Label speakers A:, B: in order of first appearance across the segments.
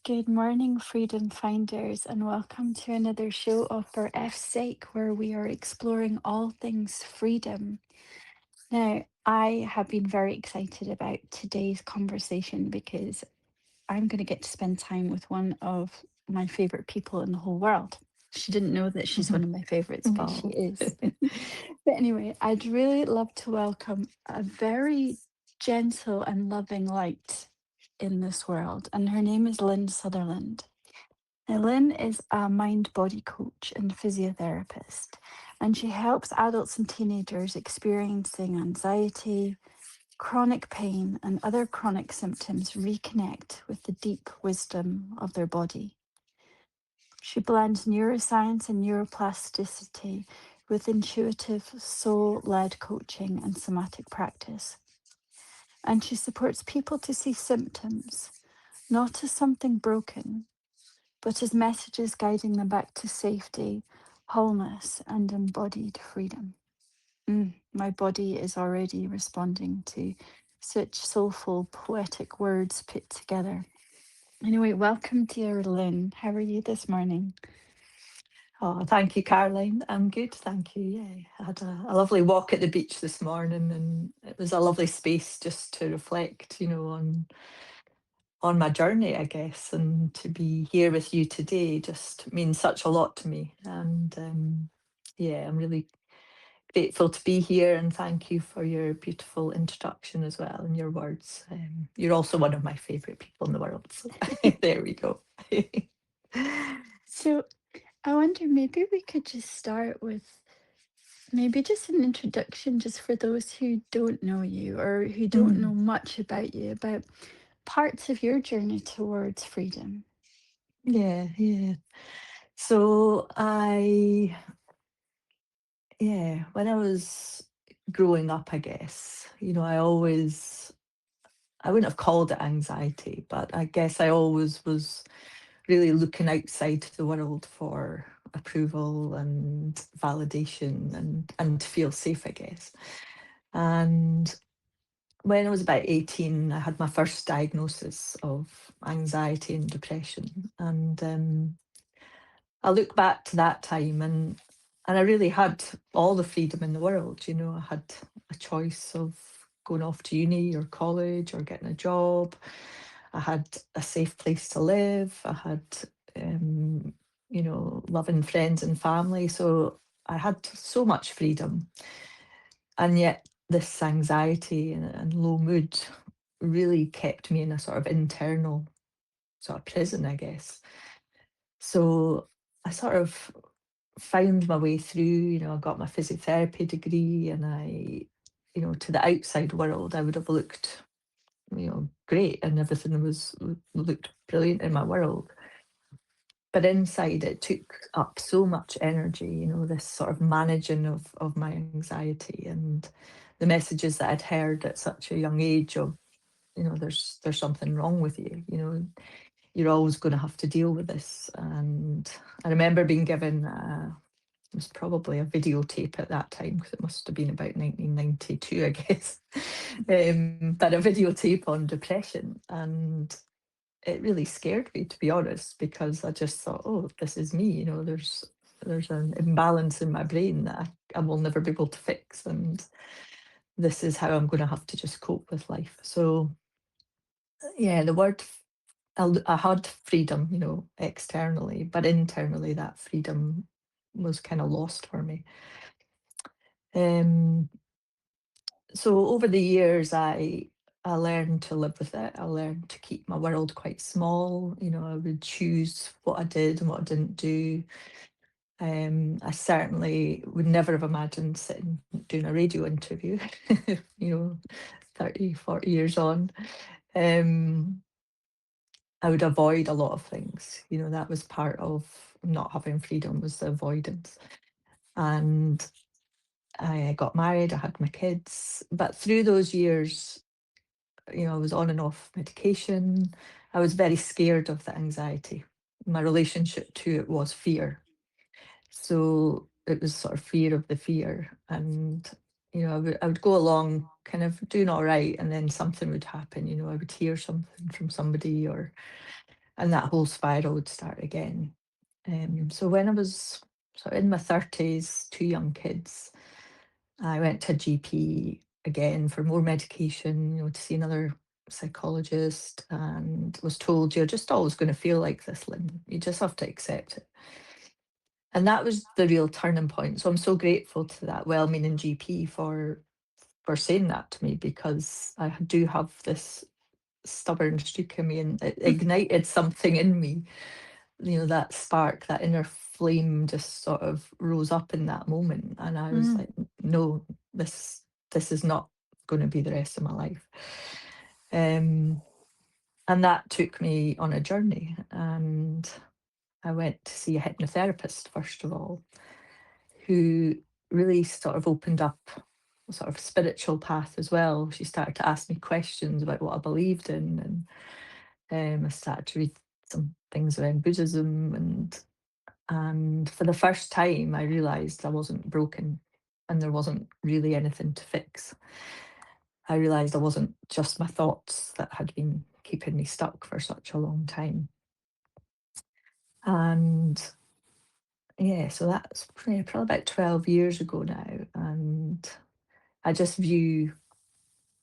A: Good morning, freedom finders, and welcome to another show of For F's Sake, where we are exploring all things freedom. Now, I have been very excited about today's conversation because I'm going to get to spend time with one of my favorite people in the whole world. She didn't know that she's one of my favorites, but she
B: Oh,
A: is. But anyway, I'd really love to welcome a very gentle and loving light in this world, and her name is Lynne Sutherland. Now, Lynn is a mind body coach and physiotherapist, and she helps adults and teenagers experiencing anxiety, chronic pain, and other chronic symptoms reconnect with the deep wisdom of their body. She blends neuroscience and neuroplasticity with intuitive, soul led coaching and somatic practice. And she supports people to see symptoms not as something broken, but as messages guiding them back to safety, wholeness, and embodied freedom. My body is already responding to such soulful, poetic words put together. Anyway, welcome, dear Lynn. How are you this morning?
B: oh, thank you, Caroline. I'm good, thank you. Yeah, I had a lovely walk at the beach this morning, and it was a lovely space just to reflect, on my journey, I guess, and to be here with you today just means such a lot to me. And yeah, I'm really grateful to be here, and thank you for your beautiful introduction as well and your words. You're also one of my favourite people in the world, so there we go.
A: So, I wonder maybe we could just start with maybe just an introduction, just for those who don't know you or who don't
B: Mm.
A: know much about you, about parts of your journey towards freedom.
B: Yeah, yeah. So yeah, when I was growing up, I guess, I wouldn't have called it anxiety, but I guess I always was really looking outside the world for approval and validation and to feel safe, I guess. And when I was about 18, I had my first diagnosis of anxiety and depression. And I look back to that time, and I really had all the freedom in the world. I had a choice of going off to uni or college or getting a job. I had a safe place to live. I had, um, loving friends and family. So I had so much freedom. And yet, this anxiety and low mood really kept me in a sort of internal sort of prison, I guess. So I sort of found my way through. I got my physiotherapy degree, and to the outside world, I would have looked, great, and everything looked brilliant in my world. But inside, it took up so much energy, this sort of managing of my anxiety and the messages that I'd heard at such a young age of, there's something wrong with you, you're always going to have to deal with this. And I remember being given it was probably a videotape at that time because it must have been about 1992, I guess. But a videotape on depression, and it really scared me, to be honest, because I just thought, oh, this is me. There's an imbalance in my brain that I will never be able to fix, and this is how I'm going to have to just cope with life. So yeah, the word I had freedom, externally, but internally that freedom was kind of lost for me. Um, so over the years, I learned to live with it. I learned to keep my world quite small. I would choose what I did and what I didn't do. I certainly would never have imagined sitting doing a radio interview, you know, 30, 40 years on. Um, I would avoid a lot of things. That was part of not having freedom, was the avoidance. And I got married, I had my kids. But through those years, I was on and off medication. I was very scared of the anxiety. My relationship to it was fear. So it was sort of fear of the fear. And, I would go along kind of doing all right, and then something would happen. I would hear something from somebody, or and that whole spiral would start again. So when I was sort of in my 30s, two young kids, I went to a GP again for more medication, to see another psychologist, and was told, you're just always going to feel like this, Lynn. You just have to accept it. And that was the real turning point. So I'm so grateful to that well-meaning GP for saying that to me, because I do have this stubborn streak in me, and it ignited something in me. That spark, that inner flame just sort of rose up in that moment, and I was
A: Mm,
B: like, no, this is not going to be the rest of my life. Um, and that took me on a journey, and I went to see a hypnotherapist first of all, who really sort of opened up a sort of spiritual path as well. She started to ask me questions about what I believed in, and I started to read some things around Buddhism, and for the first time I realized I wasn't broken and there wasn't really anything to fix. I realized I wasn't just my thoughts that had been keeping me stuck for such a long time. And yeah, so that's probably about 12 years ago now. And I just view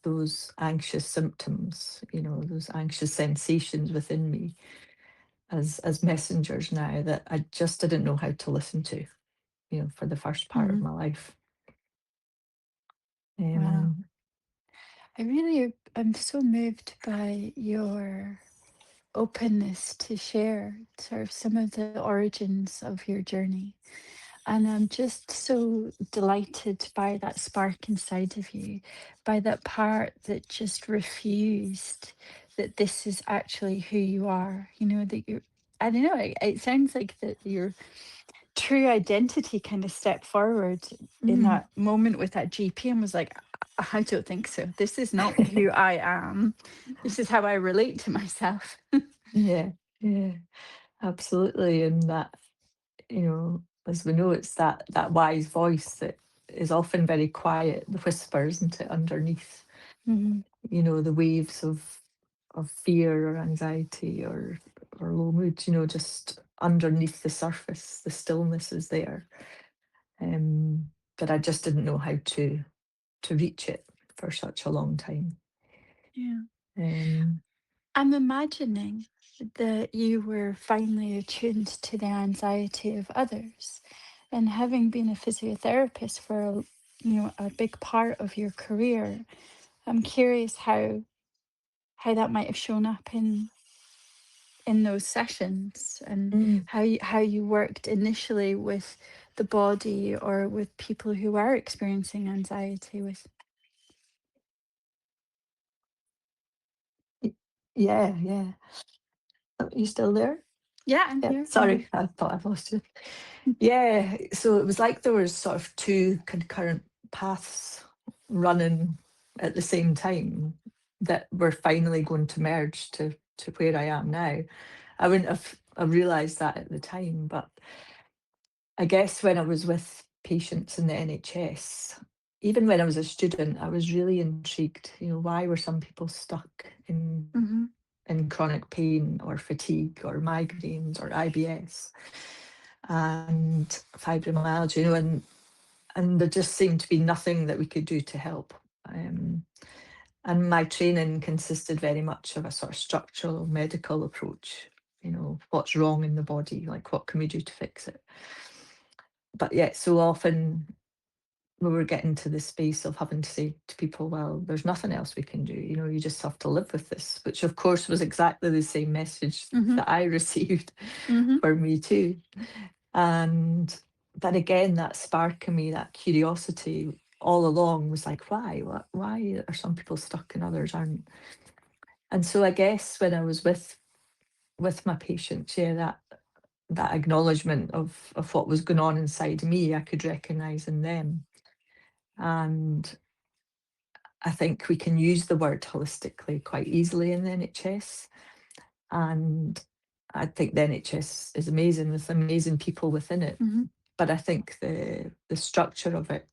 B: those anxious symptoms, those anxious sensations within me as messengers now that I just didn't know how to listen to, for the first part of
A: mhm.
B: my life.
A: Wow.
B: Um,
A: I'm so moved by your openness to share sort of some of the origins of your journey. And I'm just so delighted by that spark inside of you, by that part that just refused that this is actually who you are. That you're, I don't know, it sounds like that your true identity kind of stepped forward in
B: mm,
A: that moment with that GP and was like, I don't think so. This is not who I am. This is how I relate to myself.
B: yeah, yeah, absolutely. And that, as we know, it's that wise voice that is often very quiet, the whisper, isn't it, underneath,
A: Mhm.
B: the waves of fear or anxiety or low mood, just underneath the surface, the stillness is there. But I just didn't know how to reach it for such a long time.
A: Yeah.
B: Um,
A: I'm imagining that you were finally attuned to the anxiety of others. And having been a physiotherapist for a big part of your career, I'm curious how that might have shown up in those sessions, and
B: mm,
A: how you worked initially with the body or with people who are experiencing anxiety with.
B: y- yeah, yeah. Are you still there?
A: Yeah, I'm
B: Yeah,
A: here. I'm here.
B: sorry, I thought I lost you. Yeah, so it was like there was sort of two concurrent paths running at the same time that were finally going to merge to where I am now. I wouldn't have realised that at the time, but I guess when I was with patients in the NHS, even when I was a student, I was really intrigued. Why were some people stuck
A: Hmm.
B: in chronic pain or fatigue or migraines or IBS and fibromyalgia, and there just seemed to be nothing that we could do to help. Um, and my training consisted very much of a sort of structural medical approach. What's wrong in the body, like what can we do to fix it? But yet, so often we were getting to the space of having to say to people, well, there's nothing else we can do. You just have to live with this, which of course was exactly the same message
A: Hmm.
B: that I received
A: Hmm.
B: for me too. And then again, that spark in me, that curiosity all along was like, why? Why are some people stuck and others aren't? And so I guess when I was with my patients, yeah, that acknowledgement of what was going on inside me, I could recognise in them. And I think we can use the word holistically quite easily in the NHS. And I think the NHS is amazing with amazing people within it.
A: Hmm.
B: But I think the structure of it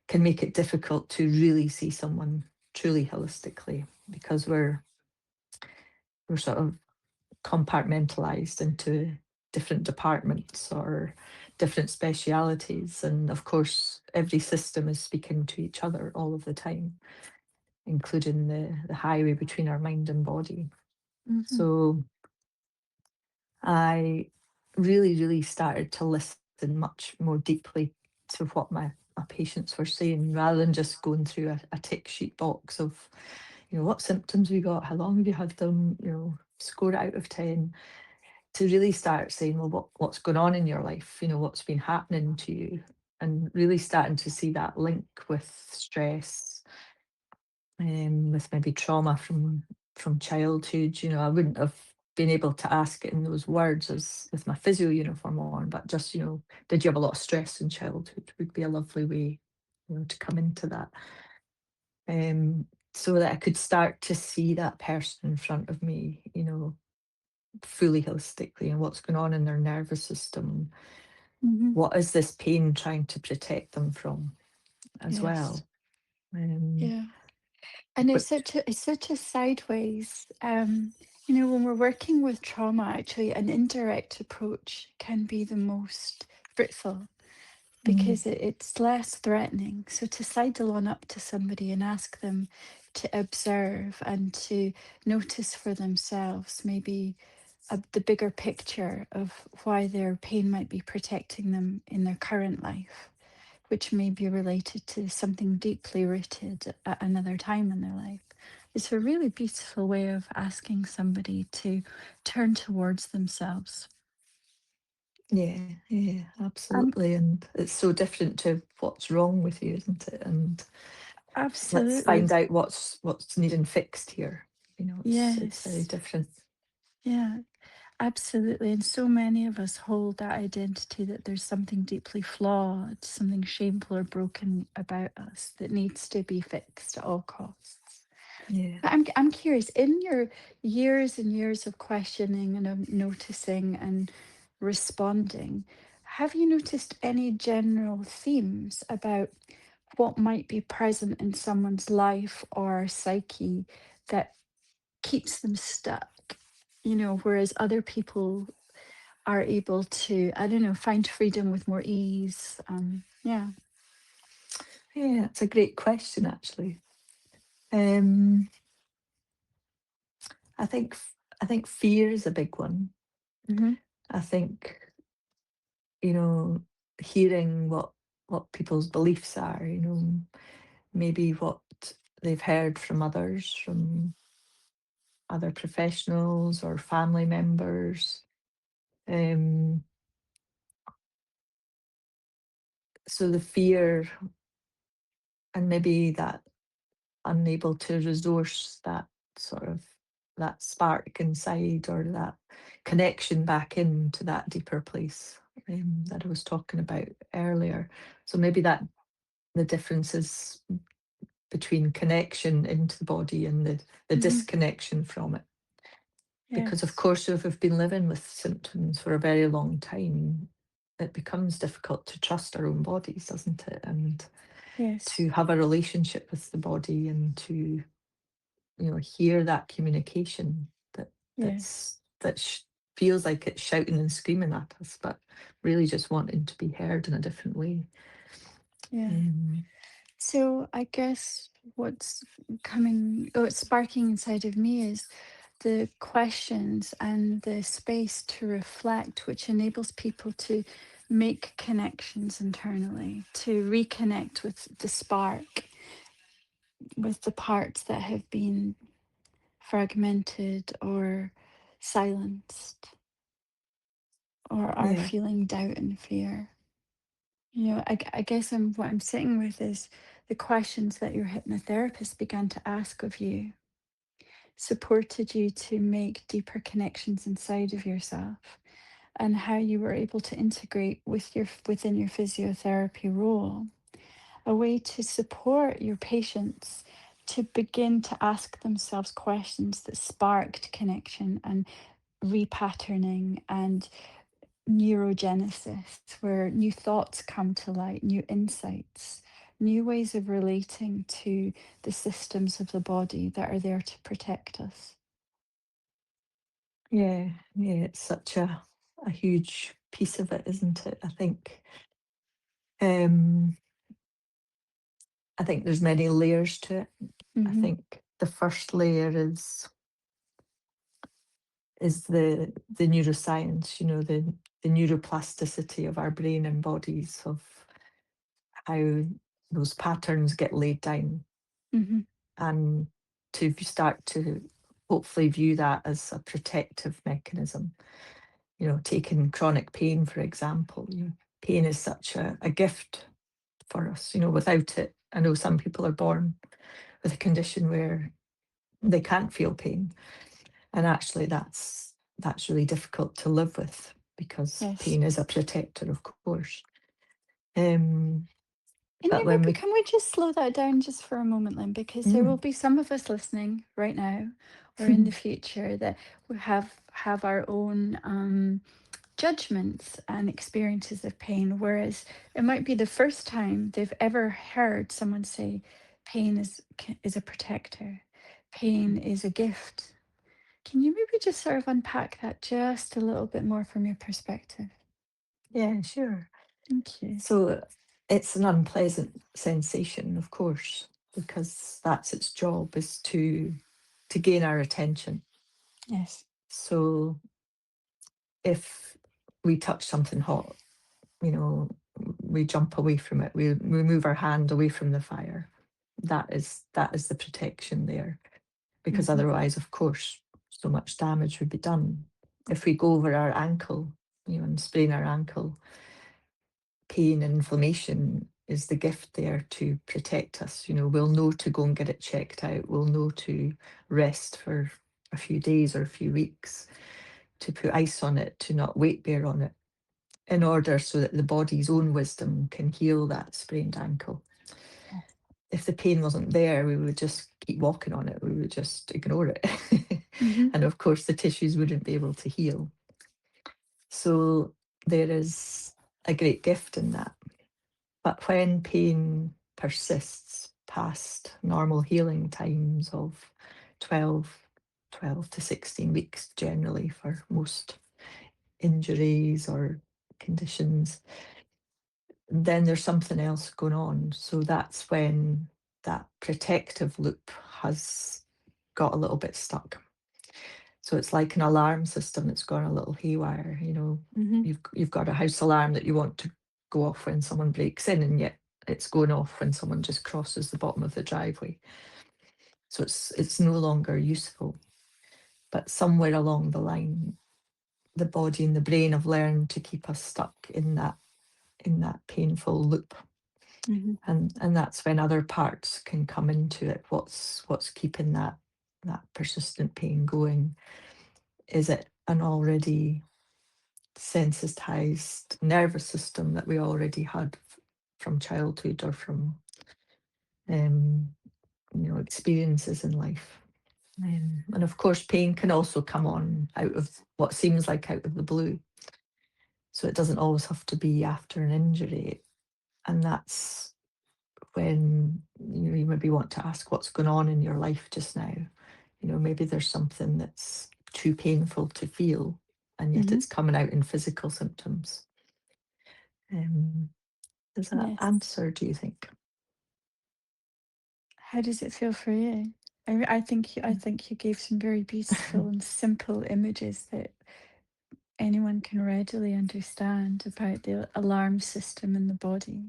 B: can make it difficult to really see someone truly holistically, because we're sort of compartmentalized into different departments or different specialities. And of course, every system is speaking to each other all of the time, including the highway between our mind and body.
A: Hmm.
B: So I really, really started to listen much more deeply to what my patients were saying, rather than just going through a tick sheet box of, what symptoms we got, how long have you had them, score it out of 10, to really start saying, well, what's going on in your life, what's been happening to you, and really starting to see that link with stress, with maybe trauma from childhood. I wouldn't have been able to ask it in those words as with my physio uniform on, but just, did you have a lot of stress in childhood would be a lovely way, to come into that. So that I could start to see that person in front of me, fully holistically, and what's going on in their nervous system.
A: Hmm.
B: What is this pain trying to protect them from as
A: Yes.
B: well? Um,
A: Yeah. And
B: but
A: it's such a sideways. When we're working with trauma, actually, an indirect approach can be the most fruitful
B: mm,
A: because it's less threatening. So to sidle on up to somebody and ask them to observe and to notice for themselves maybe the bigger picture of why their pain might be protecting them in their current life, which may be related to something deeply rooted at another time in their life. It's a really beautiful way of asking somebody to turn towards themselves.
B: yeah,
A: Um,
B: absolutely. And it's so different to what's wrong with you, isn't it? And let's
A: Absolutely.
B: find out what's needing fixed here. It's very
A: Yes.
B: different.
A: Yeah, absolutely. And so many of us hold that identity that there's something deeply flawed, something shameful or broken about us that needs to be fixed at all costs.
B: Yeah.
A: But I'm curious, in your years and years of questioning and of noticing and responding, have you noticed any general themes about what might be present in someone's life or psyche that keeps them stuck? Whereas other people are able to, I don't know, find freedom with more ease. Yeah.
B: Yeah, it's a great question, actually. Um, I think fear is a big one.
A: Hmm.
B: I think, you know, hearing what people's beliefs are, maybe what they've heard from others, from other professionals or family members. Um, so the fear, and maybe that unable to resource that sort of that spark inside, or that connection back into that deeper place, that I was talking about earlier. So maybe that the differences between connection into the body and the
A: Hmm.
B: disconnection from it. Because of
A: Yes.
B: course, if we've been living with symptoms for a very long time, it becomes difficult to trust our own bodies, doesn't it? And
A: Yes.
B: to have a relationship with the body, and to, hear that communication
A: Yes.
B: that feels like it's shouting and screaming at us, but really just wanting to be heard in a different way.
A: Yeah.
B: Um,
A: So I guess what's sparking inside of me is the questions and the space to reflect, which enables people to make connections internally, to reconnect with the spark, with the parts that have been fragmented or silenced or are
B: yeah,
A: feeling doubt and fear. I guess what I'm sitting with is the questions that your hypnotherapist began to ask of you supported you to make deeper connections inside of yourself, and how you were able to integrate within your physiotherapy role a way to support your patients to begin to ask themselves questions that sparked connection and repatterning and neurogenesis, where new thoughts come to light, new insights, new ways of relating to the systems of the body that are there to protect us.
B: Yeah, yeah, it's such a huge piece of it, isn't it? Um I think there's many layers to it. I
A: Mm-hmm.
B: think the first layer is the neuroscience, the neuroplasticity of our brain and bodies, of how those patterns get laid down,
A: Mm-hmm.
B: and to start to hopefully view that as a protective mechanism. Taking chronic pain, for example, pain is such a gift for us. Without it, I know some people are born with a condition where they can't feel pain. And actually, that's really difficult to live with, because
A: Yes.
B: pain is a protector, of course. Um,
A: Can
B: but
A: you
B: when
A: maybe
B: we,
A: can we just slow that down just for a moment, Lynn? Because there will
B: mm,
A: be some of us listening right now or in the future that we have our own judgments and experiences of pain, whereas it might be the first time they've ever heard someone say pain is a protector, pain is a gift. Can you maybe just sort of unpack that just a little bit more from your perspective?
B: yeah, sure.
A: Thank you.
B: So it's an unpleasant sensation, of course, because that's its job, is to gain our attention.
A: Yes.
B: So if we touch something hot, you know, we jump away from it. We move our hand away from the fire. That is the protection there, because
A: Hmm.
B: otherwise, of course, so much damage would be done. If we go over our ankle, and sprain our ankle, pain and inflammation is the gift there to protect us. We'll know to go and get it checked out. We'll know to rest for a few days or a few weeks, to put ice on it, to not weight bear on it, in order so that the body's own wisdom can heal that sprained ankle.
A: Yes.
B: If the pain wasn't there, we would just keep walking on it. We would just ignore it.
A: Hmm.
B: And of course, the tissues wouldn't be able to heal. So there is a great gift in that. But when pain persists past normal healing times of 12, 12 to 16 weeks, generally, for most injuries or conditions, then there's something else going on. So that's when that protective loop has got a little bit stuck. So it's like an alarm system that's gone a little haywire.
A: Hmm.
B: You've got a house alarm that you want to go off when someone breaks in, and yet it's going off when someone just crosses the bottom of the driveway. So it's no longer useful. But somewhere along the line, the body and the brain have learned to keep us stuck in that painful loop.
A: Hmm.
B: And that's when other parts can come into it. What's keeping that persistent pain going? Is it an already sensitized nervous system that we already had from childhood, or from um, experiences in life? And of course, pain can also come on out of what seems like out of the blue. So it doesn't always have to be after an injury. And that's when you maybe want to ask what's going on in your life just now. Maybe there's something that's too painful to feel, and yet
A: Hmm.
B: it's coming out in physical symptoms. Um, does that
A: Yes.
B: answer, do you think?
A: How does it feel for you? I think you gave some very beautiful and simple images that anyone can readily understand about the alarm system in the body.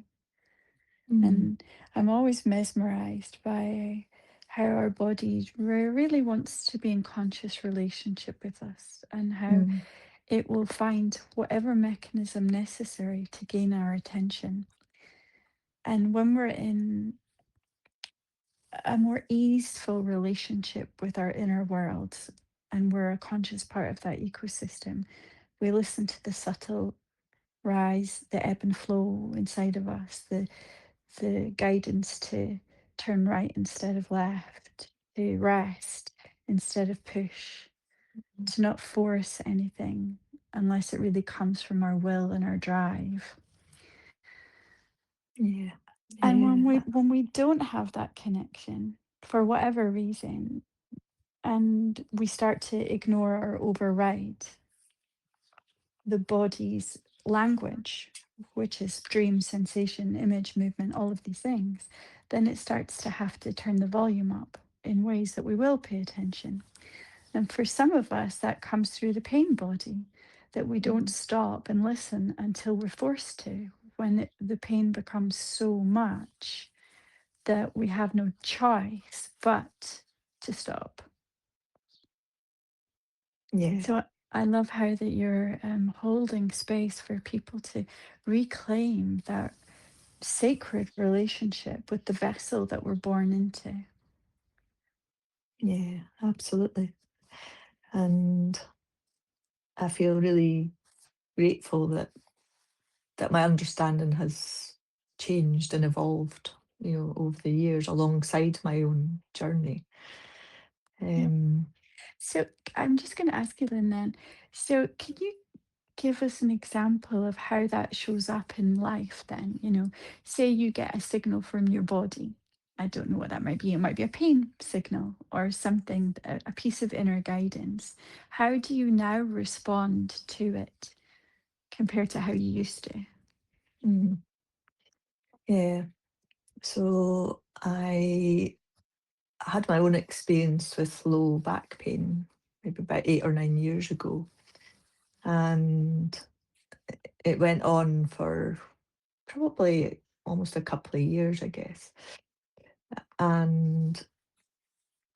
B: Mm,
A: And I'm always mesmerized by how our body really wants to be in conscious relationship with us, and how
B: mm,
A: it will find whatever mechanism necessary to gain our attention. And when we're in a more easeful relationship with our inner world, and we're a conscious part of that ecosystem, we listen to the subtle rise, the ebb and flow inside of us, the guidance to turn right instead of left, to rest instead of push, to not force anything unless it really comes from our will and our drive.
B: yeah,
A: And
B: yeah,
A: when we don't have that connection for whatever reason, and we start to ignore or override the body's language, which is dream, sensation, image, movement, all of these things, then it starts to have to turn the volume up in ways that we will pay attention. And for some of us, that comes through the pain body, that we don't
B: Mhm.
A: stop and listen until we're forced to, when the pain becomes so much that we have no choice but to stop.
B: Yeah,
A: So I love how that you're holding space for people to reclaim that sacred relationship with the vessel that we're born into.
B: yeah, absolutely. And I feel really grateful that my understanding has changed and evolved, over the years alongside my own journey.
A: Yeah.
B: Um,
A: So I'm just going to ask you, Lynn, then. So can you give us an example of how that shows up in life then? Say you get a signal from your body. I don't know what that might be. It might be a pain signal or something, a piece of inner guidance. How do you now respond to it compared to how you used to?
B: mm, yeah. So I had my own experience with low back pain maybe about 8 or 9 years ago. And it went on for probably almost a couple of years, I guess. And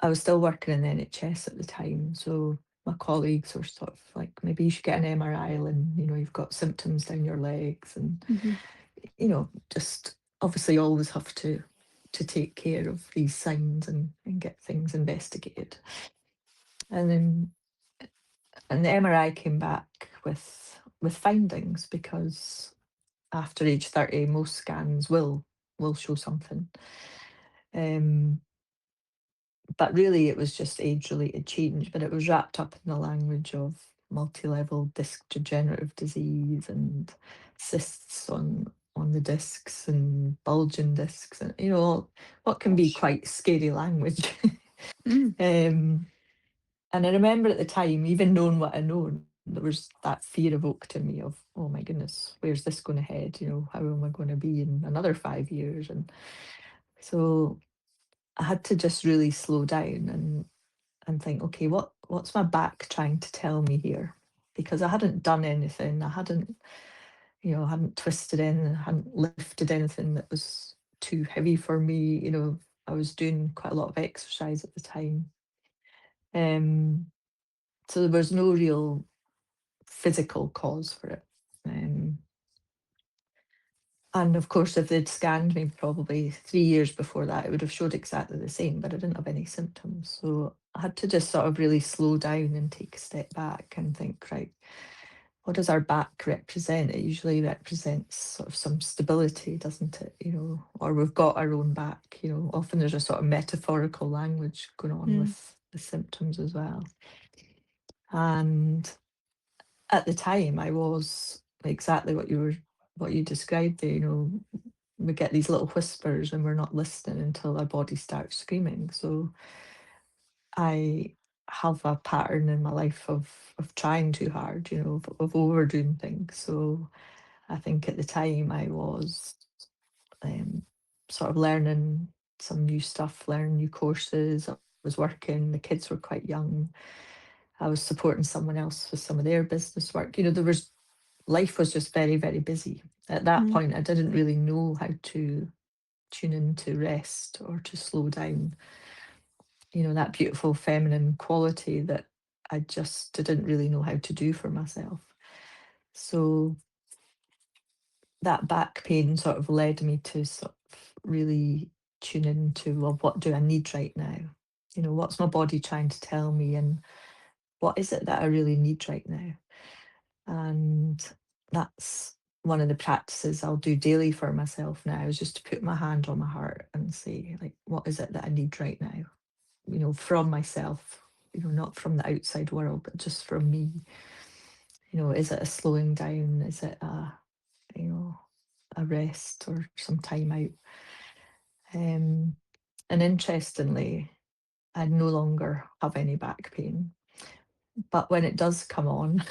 B: I was still working in the NHS at the time. So my colleagues were sort of like, maybe you should get an MRI, and you've got symptoms down your legs. And,
A: Hmm.
B: just obviously always have to take care of these signs and get things investigated. And then and the MRI came back with findings, because after age 30, most scans will show something. Um, but really, it was just age-related change, but it was wrapped up in the language of multi-level disc degenerative disease and cysts on the discs and bulging discs, and what can be
A: Gosh.
B: quite scary language.
A: Mm,
B: um, and I remember at the time, even knowing what I known, there was that fear evoked in me of, oh my goodness, where's this going to head? How am I going to be in another 5 years? And so I had to just really slow down and think, okay, what's my back trying to tell me here? Because I hadn't done anything. I hadn't twisted anything, I hadn't lifted anything that was too heavy for me. I was doing quite a lot of exercise at the time. Um, so there was no real physical cause for it. Um, and of course, if they'd scanned me probably 3 years before that, it would have showed exactly the same, but I didn't have any symptoms. So I had to just sort of really slow down and take a step back and think, right, what does our back represent? It usually represents sort of some stability, doesn't it? Or we've got our own back. Often there's a sort of metaphorical language going on
A: mm,
B: with the symptoms as well. And at the time, I was exactly what you described there. We get these little whispers and we're not listening until our body starts screaming. So I have a pattern in my life of trying too hard, of overdoing things. So I think at the time I was um, sort of learning some new stuff, learning new courses. I was working, the kids were quite young. I was supporting someone else with some of their business work. There was life was just very, very busy. At that
A: mm,
B: point, I didn't really know how to tune into rest or to slow down. That beautiful feminine quality that I just didn't really know how to do for myself. So that back pain sort of led me to sort of really tune into, well, what do I need right now? What's my body trying to tell me, and what is it that I really need right now? And that's one of the practices I'll do daily for myself now, is just to put my hand on my heart and say, like, what is it that I need right now? From myself, not from the outside world, but just from me. Is it a slowing down? Is it you know, a rest or some time out? Um, and interestingly, I no longer have any back pain. But when it does come on,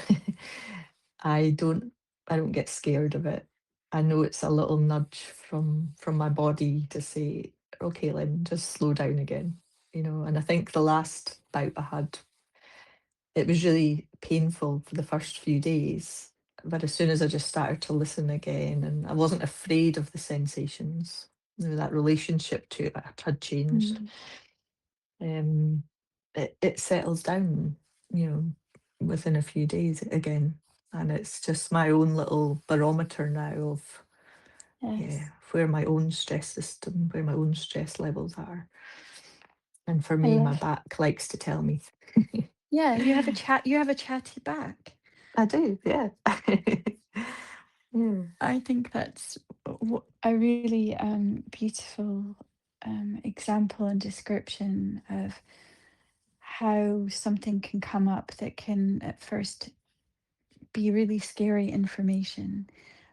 B: I don't I don't get scared of it. I know it's a little nudge from my body to say, okay, Lynn, just slow down again. And I think the last bout I had, it was really painful for the first few days. But as soon as I just started to listen again, and I wasn't afraid of the sensations, that relationship to it had changed.
A: Mm.
B: um, it settles down, you know, within a few days again. And it's just my own little barometer now of, yeah,
A: Yes.
B: where my own stress system, where my own stress levels are. And for
A: I
B: me, my
A: love.
B: back likes to tell me.
A: Yeah, you have a chat. You have a chatty back.
B: I do, yeah. Yeah.
A: I think that's a really beautiful example and description of how something can come up that can at first be really scary information,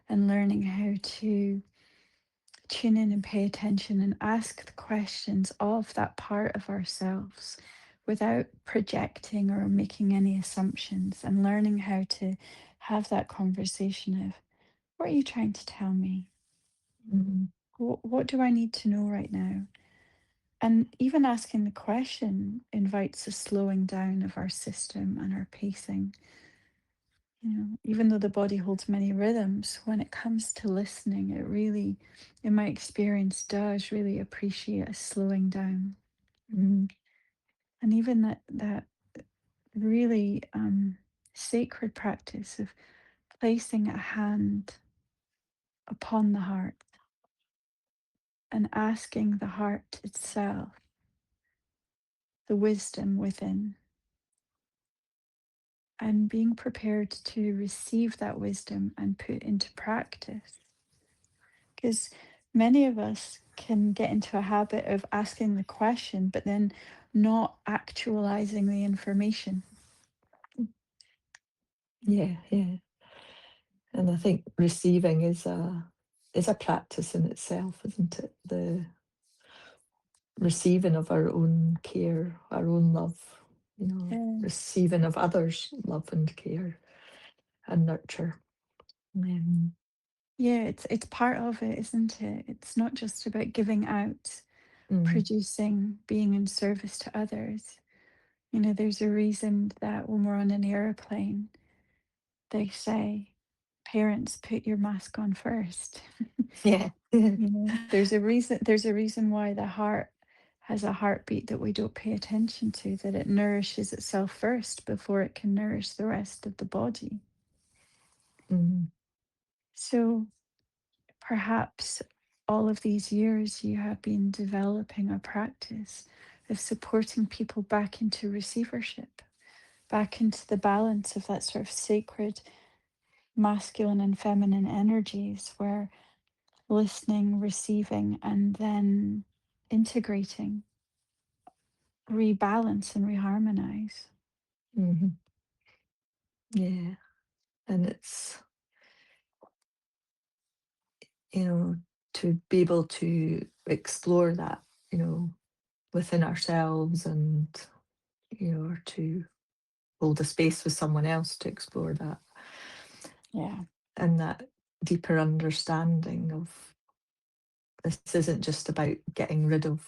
A: and learning how to tune in and pay attention and ask the questions of that part of ourselves without projecting or making any assumptions, and learning how to have that conversation of, what are you trying to tell me?
B: Mhm.
A: What do I need to know right now? And even asking the question invites a slowing down of our system and our pacing. Even though the body holds many rhythms, when it comes to listening, it really, in my experience, does really appreciate a slowing down.
B: Mhm.
A: And even that really sacred practice of placing a hand upon the heart and asking the heart itself the wisdom within, and being prepared to receive that wisdom and put into practice. Because many of us can get into a habit of asking the question, but then not actualizing the information.
B: Yeah, yeah. And I think receiving is a practice in itself, isn't it? The receiving of our own care, our own love,
A: Yes.
B: receiving of others' love and care and nurture. Um,
A: Yeah, it's part of it, isn't it? It's not just about giving out,
B: mm,
A: producing, being in service to others. There's a reason that when we're on an airplane, they say, parents, put your mask on first.
B: yeah.
A: There's a reason why the heart has a heartbeat that we don't pay attention to, that it nourishes itself first before it can nourish the rest of the body.
B: Mm,
A: So perhaps all of these years you have been developing a practice of supporting people back into receivership, back into the balance of that sort of sacred masculine and feminine energies, where listening, receiving, and then integrating rebalance and reharmonize.
B: mhm, yeah. And it's, you know, to be able to explore that, you know, within ourselves and, or to hold a space with someone else to explore that,
A: Yeah.
B: and that deeper understanding of, this isn't just about getting rid of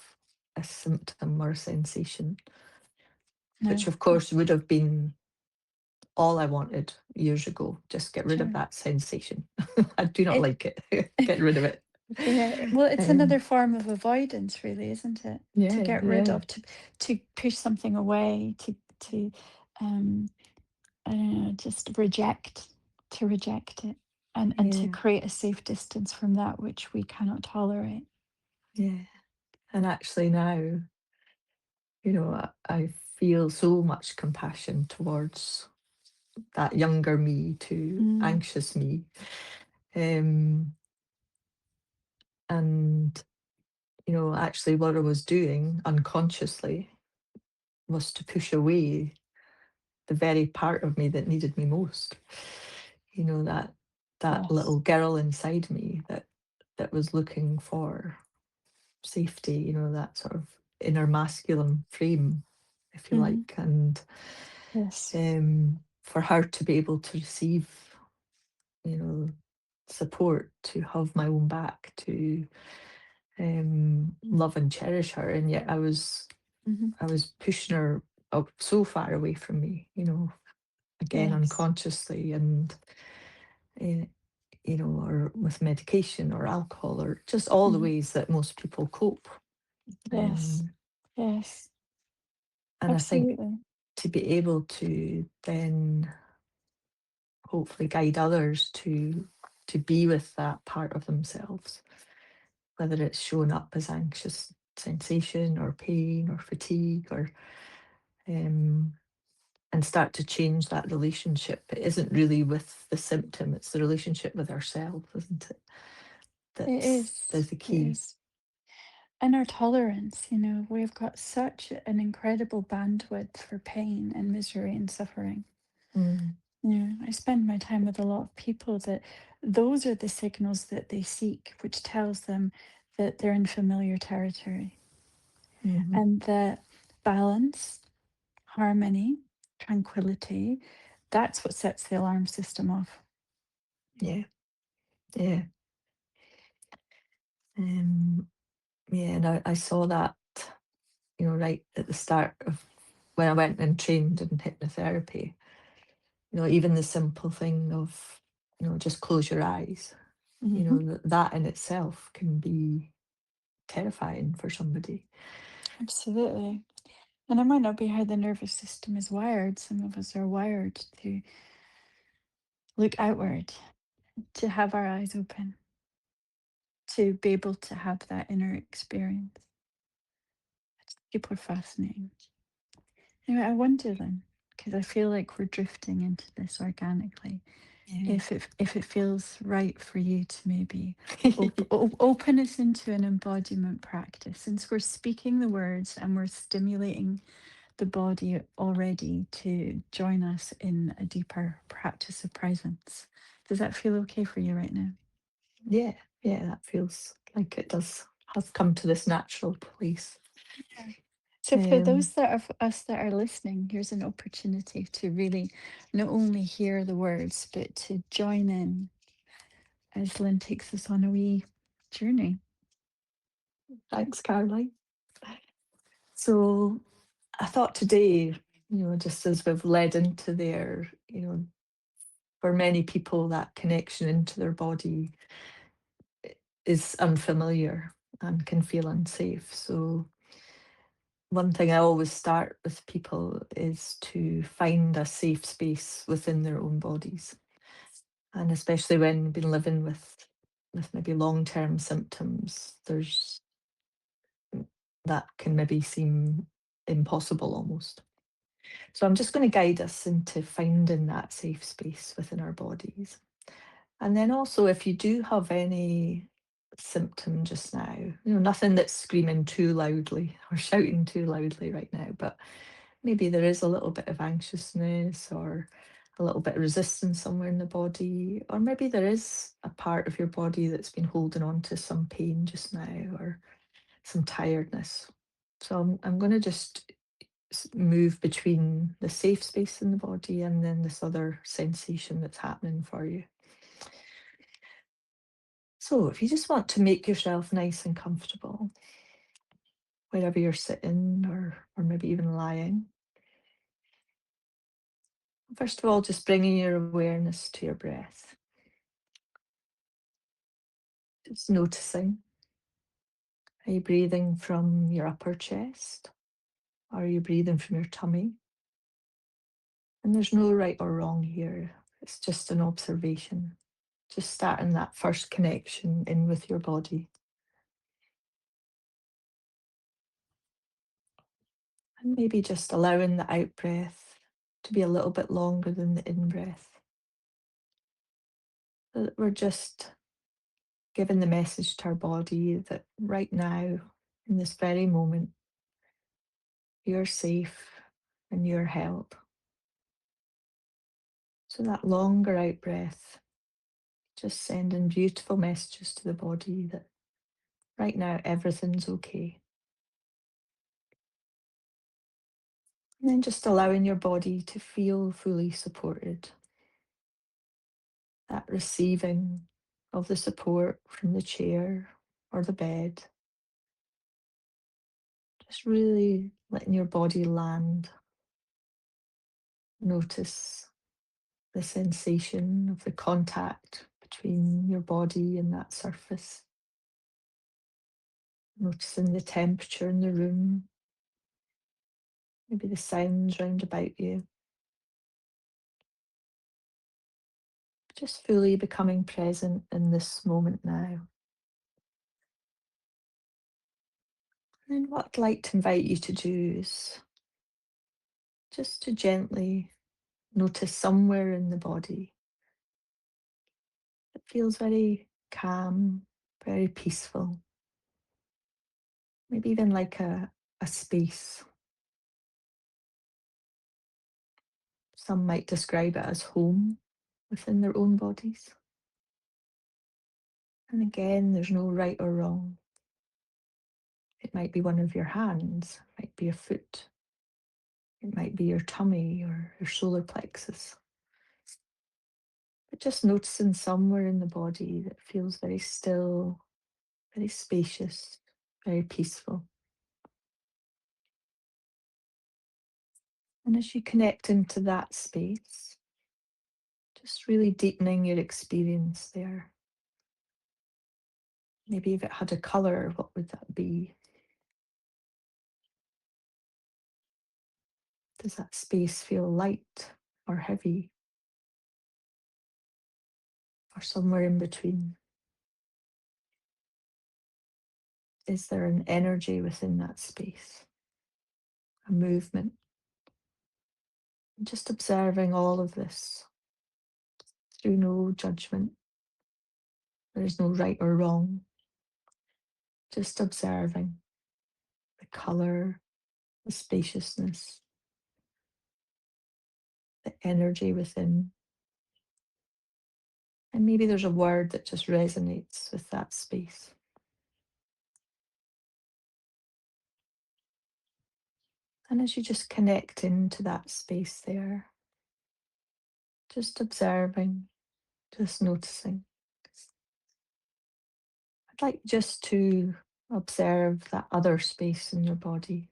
B: a symptom or a sensation, which
A: No.
B: of course would have been all I wanted years ago. Just get rid of
A: Sure.
B: that sensation. I do not
A: It,
B: like it. Get rid of it.
A: well, it's
B: Um,
A: another form of avoidance, really, isn't it? To
B: yeah,
A: get rid
B: yeah,
A: of, to push something away, to um, I don't know, just reject it, and to
B: yeah,
A: create a safe distance from that which we cannot tolerate.
B: yeah. And actually now, I feel so much compassion towards that younger me to
A: Mm,
B: anxious me. Um, and, actually what I was doing unconsciously was to push away the very part of me that needed me most. That
A: yes.
B: little girl inside me that was looking for safety, that sort of inner masculine frame, if you
A: Hmm.
B: like, and
A: Yes.
B: for her to be able to receive, you know, support, to have my own back, to love and cherish her, and yet
A: Hmm.
B: I was pushing her up so far away from me, again
A: Yes.
B: unconsciously, and uh, or with medication or alcohol or just all the
A: Hmm.
B: ways that most people cope.
A: Yes.
B: Um,
A: Yes.
B: and I think
A: Absolutely.
B: to be able to then hopefully guide others to be with that part of themselves, whether it's showing up as anxious sensation or pain or fatigue, or um, and start to change that relationship. It isn't really with the symptom, it's the relationship with ourselves, isn't it?
A: It
B: That's
A: is.
B: the
A: It
B: key.
A: is. And our tolerance, we've got such an incredible bandwidth for pain and misery and suffering.
B: Mm,
A: I spend my time with a lot of people that those are the signals that they seek, which tells them that they're in familiar territory
B: mhm.
A: and that balance, harmony, tranquility, that's what sets the alarm system off.
B: Yeah, yeah, um, yeah. And I saw that, right at the start of when I went and trained in hypnotherapy. Even the simple thing of, just close your eyes.
A: Hmm.
B: That in itself can be terrifying for somebody.
A: Absolutely. And it might not be how the nervous system is wired. Some of us are wired to look outward, to have our eyes open, to be able to have that inner experience. People are fascinating. Anyway, I wonder then, because I feel like we're drifting into this organically.
B: Yeah.
A: If it feels right for you to maybe open us into an embodiment practice, since we're speaking the words and we're stimulating the body already to join us in a deeper practice of presence. Does that feel okay for you right now?
B: Yeah, yeah, that feels like it does have come to this natural place.
A: Yeah. So for
B: Um,
A: those that of us that are listening, here's an opportunity to really not only hear the words, but to join in as Lynn takes us on a wee journey.
B: Thanks, Caroline. So I thought today, just as we've led into there, for many people, that connection into their body is unfamiliar and can feel unsafe. So one thing I always start with people is to find a safe space within their own bodies. And especially when you've been living with maybe long-term symptoms, there's that can maybe seem impossible almost. So I'm just going to guide us into finding that safe space within our bodies. And then also, if you do have any symptom just now, nothing that's screaming too loudly or shouting too loudly right now, but maybe there is a little bit of anxiousness or a little bit of resistance somewhere in the body, or maybe there is a part of your body that's been holding on to some pain just now or some tiredness. So I'm going to just move between the safe space in the body and then this other sensation that's happening for you. So if you just want to make yourself nice and comfortable, wherever you're sitting or maybe even lying, first of all, just bringing your awareness to your breath. Just noticing, are you breathing from your upper chest? Or are you breathing from your tummy? And there's no right or wrong here. It's just an observation. Just starting that first connection in with your body. And maybe just allowing the out breath to be a little bit longer than the in breath. So that we're just giving the message to our body that right now, in this very moment, you're safe and you're held. So that longer out breath, just sending beautiful messages to the body that right now everything's okay. And then just allowing your body to feel fully supported, that receiving of the support from the chair or the bed. Just really letting your body land. Notice the sensation of the contact between your body and that surface. Noticing the temperature in the room, maybe the sounds round about you. Just fully becoming present in this moment now. And then what I'd like to invite you to do is just to gently notice somewhere in the body that feels very calm, very peaceful, maybe even like a space. Some might describe it as home within their own bodies. And again, there's no right or wrong. It might be one of your hands, it might be a foot, it might be your tummy or your solar plexus. But just noticing somewhere in the body that feels very still, very spacious, very peaceful. And as you connect into that space, just really deepening your experience there. Maybe if it had a colour, what would that be? Does that space feel light or heavy or somewhere in between? Is there an energy within that space, a movement? And just observing all of this through no judgment. There is no right or wrong, just observing the colour, the spaciousness, the energy within. And maybe there's a word that just resonates with that space. And as you just connect into that space there, just observing, just noticing. I'd like just to observe that other space in your body,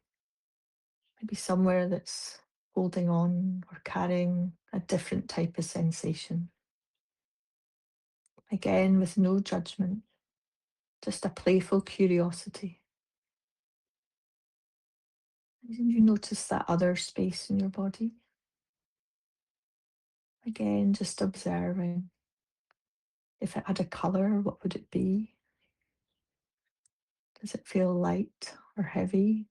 B: maybe somewhere that's holding on or carrying a different type of sensation. Again, with no judgment, just a playful curiosity. As you notice that other space in your body, again, just observing. If it had a colour, what would it be? Does it feel light or heavy?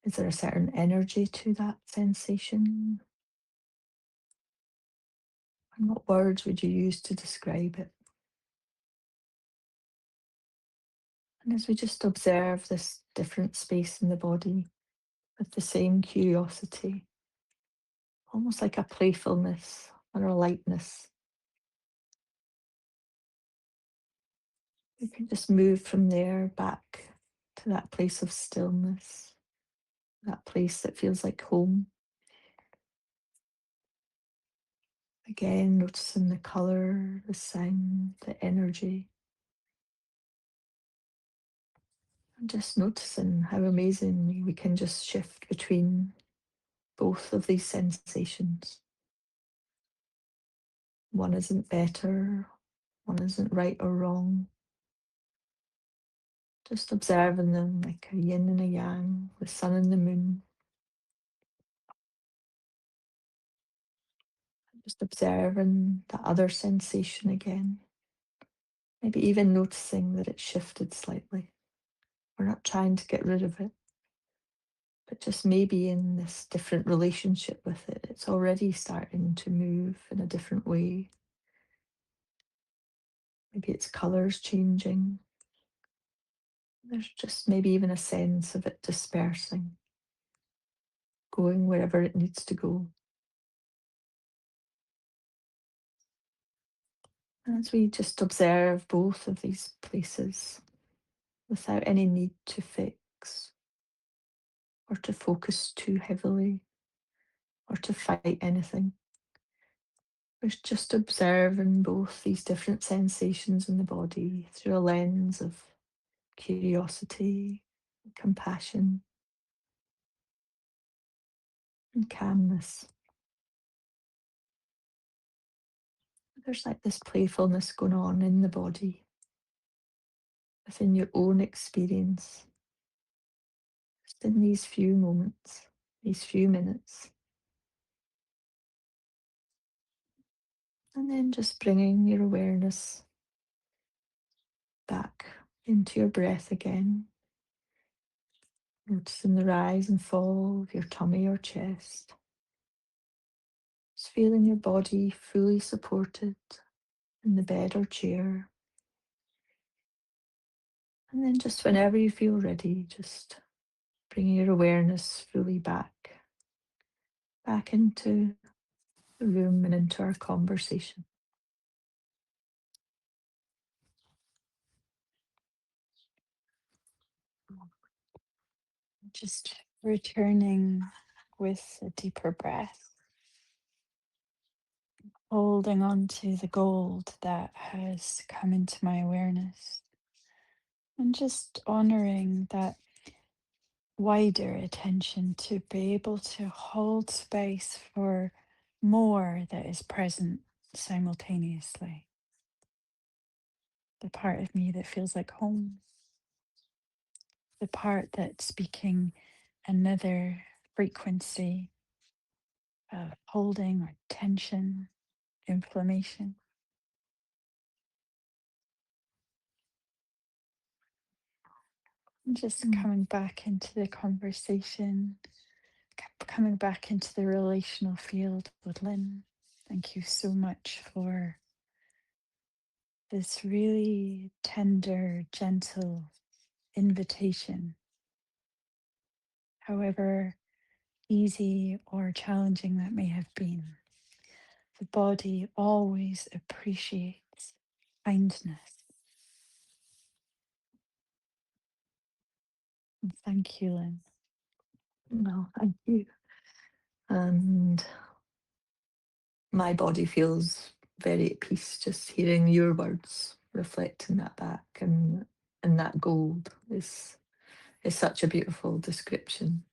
B: Is there a certain energy to that sensation? And what words would you use to describe it? And as we just observe this different space in the body with the same curiosity, almost like a playfulness or a lightness, we can just move from there back to that place of stillness, that place that feels like home. Again, noticing the colour, the sound, the energy, and just noticing how amazingly we can just shift between both of these sensations. One isn't better, one isn't right or wrong. Just observing them like a yin and a yang, the sun and the moon. Just observing the other sensation again. Maybe even noticing that it shifted slightly. We're not trying to get rid of it, but just maybe in this different relationship with it, it's already starting to move in a different way. Maybe its colours changing. There's just maybe even a sense of it dispersing, going wherever it needs to go. And as we just observe both of these places without any need to fix relax or to focus too heavily or to fight anything. We're just observing both these different sensations in the body through a lens of curiosity, compassion, and calmness. There's like this playfulness going on in the body within your own experience, just in these few moments, these few minutes. And then just bringing your awareness back into your breath again, noticing the rise and fall of your tummy or chest. Just feeling your body fully supported in the bed or chair. And then just whenever you feel ready, just bringing your awareness fully back into the room and into our conversation.
A: Just returning with a deeper breath, holding on to the gold that has come into my awareness, and just honoring that wider attention to be able to hold space for more that is present simultaneously. The part of me that feels like home, the part that's speaking another frequency of holding or tension, inflammation. And just
B: Mm.
A: coming back into the conversation, coming back into the relational field with Lynn. Thank you so much for this really tender, gentle invitation, however easy or challenging that may have been. The body always appreciates kindness. And thank you, Lynn.
B: No, thank you. And my body feels very at peace just hearing your words, reflecting that back, and that gold is such a beautiful description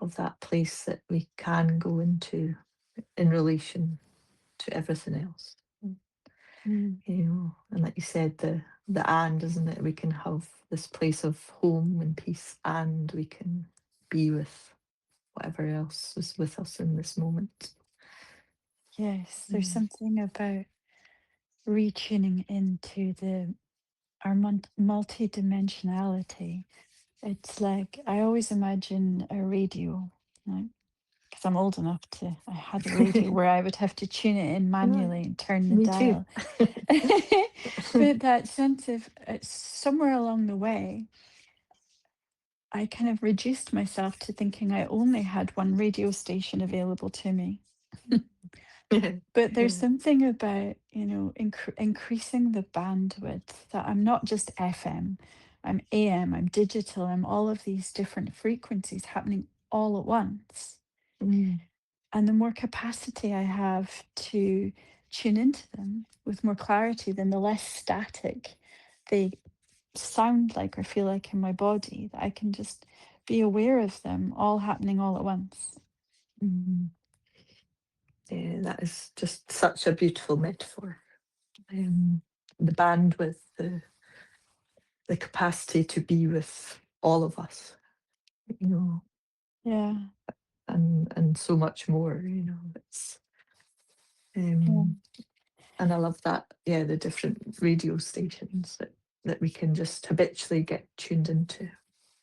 B: of that place that we can go into in relation to everything else.
A: Mm,
B: You know, and like you said, the and, isn't it? We can have this place of home and peace, and we can be with whatever else is with us in this moment.
A: yes, there's
B: Mm.
A: something about retuning into the our multi-dimensionality. It's like I always imagine a radio, like because I'm old enough to. I had a radio where I would have to tune it in
B: Yeah,
A: manually and turn the
B: me too.
A: dial. But that sense of somewhere along the way, I kind of reduced myself to thinking I only had one radio station available to me. But there's
B: Yeah.
A: something about, increasing the bandwidth that I'm not just FM, I'm AM, I'm digital, I'm all of these different frequencies happening all at once.
B: Mm,
A: And the more capacity I have to tune into them with more clarity, then the less static they sound like or feel like in my body, that I can just be aware of them all happening all at once.
B: mm. Yeah, that is just such a beautiful metaphor. Um, the bandwidth, the capacity to be with all of us, you know,
A: Yeah.
B: and so much more, you know. It's
A: Yeah.
B: um, and I love that. Yeah, the different radio stations that we can just habitually get tuned into,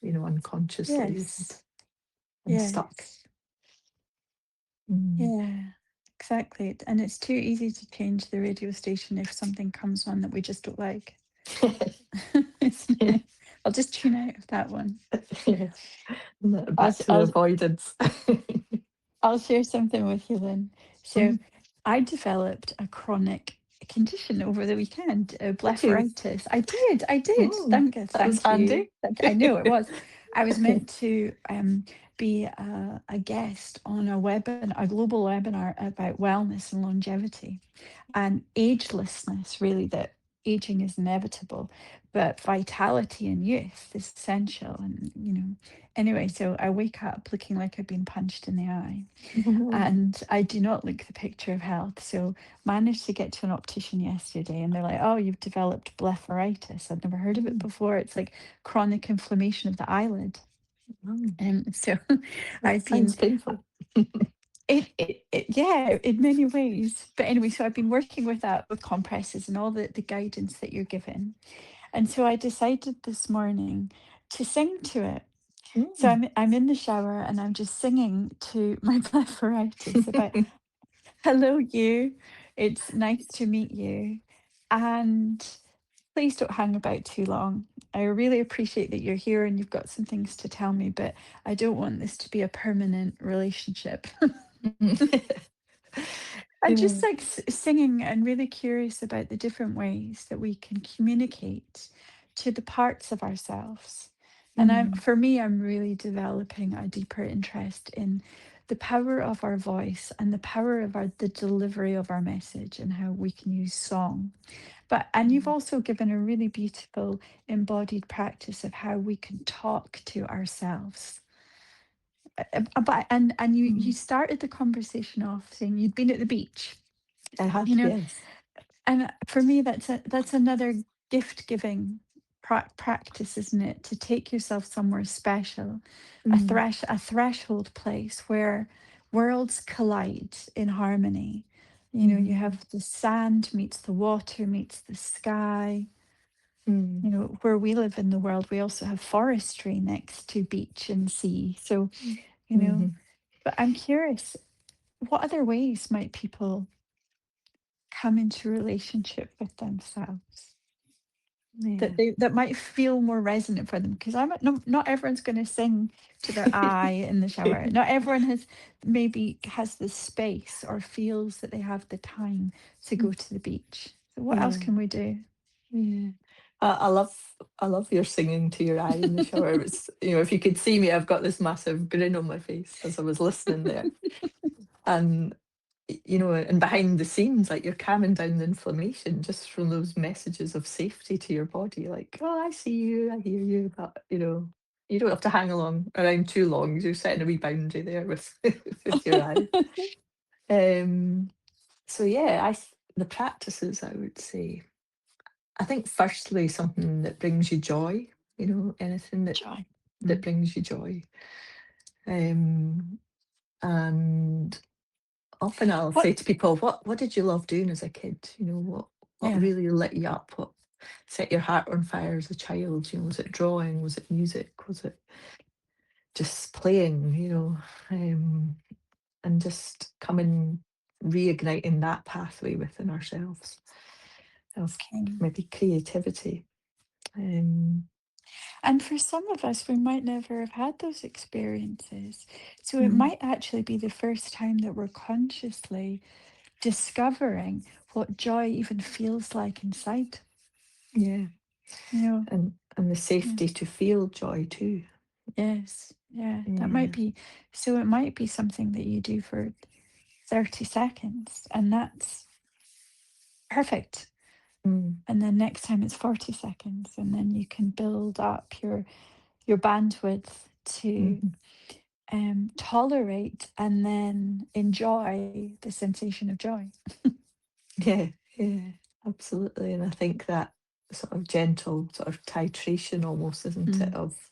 B: you know, unconsciously
A: Yes.
B: and stuck.
A: Yes.
B: Mm.
A: Yeah. Exactly. And it's too easy to change the radio station if something comes on that we just don't like. Isn't
B: Yeah,
A: it? I'll just tune out of that one.
B: yeah.
A: I'll,
B: Back
A: s-
B: to the
A: I'll
B: avoidance.
A: I'll share something with you then. So
B: Mm,
A: I developed a chronic condition over the weekend,
B: Did you?
A: blepharitis. I did.
B: Mm, that was
A: Thank you.
B: handy.
A: I know it was. I was meant to be a guest on a global webinar about wellness and longevity and agelessness, really, that aging is inevitable, but vitality and youth is essential. And, anyway, so I wake up looking like I've been punched in the eye and I do not look the picture of health. So managed to get to an optician yesterday and they're like, "Oh, you've developed blepharitis." I'd never heard of it
B: Mm,
A: before. It's like chronic inflammation of the eyelid.
B: mm.
A: So
B: That
A: I've been
B: sounds painful.
A: yeah, in many ways. But anyway, so I've been working with that with compresses and all the guidance that you're given. And so I decided this morning to sing to it. So
B: Mm.
A: I'm in the shower and I'm just singing to my blepharitis about, "Hello, you. It's nice to meet you. And please don't hang about too long. I really appreciate that you're here and you've got some things to tell me, but I don't want this to be a permanent relationship." And just
B: Yeah.
A: like singing and really curious about the different ways that we can communicate to the parts of ourselves. And
B: Mm,
A: for me, I'm really developing a deeper interest in the power of our voice and the power of the delivery of our message and how we can use song. And you've
B: mm,
A: also given a really beautiful embodied practice of how we can talk to ourselves. And you
B: mm.
A: started the conversation off saying you'd been at the beach,
B: I had,
A: you know,
B: yes.
A: and for me that's another gift giving practice, isn't it? To take yourself somewhere special,
B: Mm,
A: a threshold place where worlds collide in harmony. You
B: mm,
A: have the sand meets the water meets the sky.
B: mm,
A: Where we live in the world, we also have forestry next to beach and sea. So,
B: mm,
A: you know,
B: mhm.
A: but I'm curious, what other ways might people come into relationship with themselves
B: Yeah.
A: that might feel more resonant for them? Because not everyone's going to sing to their eye in the shower. Not everyone maybe has the space or feels that they have the time to go to the beach. So what else
B: Yeah.
A: can we do?
B: Yeah. I love your singing to your eye in the shower. It's, if you could see me, I've got this massive grin on my face as I was listening there. And and behind the scenes, like you're calming down the inflammation just from those messages of safety to your body. Like, oh, I see you, I hear you, but you don't have to hang along around too long. You're setting a wee boundary there with with your eye. Um, so yeah, the practices I would say. I think firstly something that brings you joy, anything
A: Joy.
B: that brings you joy. Um, and often I'll
A: What?
B: say to people, what did you love doing as a kid? What
A: Yeah.
B: really lit you up? What set your heart on fire as a child? Was it drawing? Was it music? Was it just playing? And just coming reigniting that pathway within ourselves of
A: Okay.
B: maybe creativity. Um,
A: And for some of us, we might never have had those experiences. So it
B: mm,
A: might actually be the first time that we're consciously discovering what joy even feels like inside.
B: yeah.
A: You know,
B: And the
A: yeah.
B: safety to feel joy too.
A: Yes, yeah, that might
B: Yeah.
A: be. So it might be something that you do for 30 seconds, and that's perfect.
B: Mm,
A: And then next time it's 40 seconds, and then you can build up your bandwidth to
B: mhm.
A: tolerate and then enjoy the sensation of joy.
B: Yeah, yeah, absolutely. And I think that sort of gentle sort of titration almost, isn't it,
A: Mm.
B: of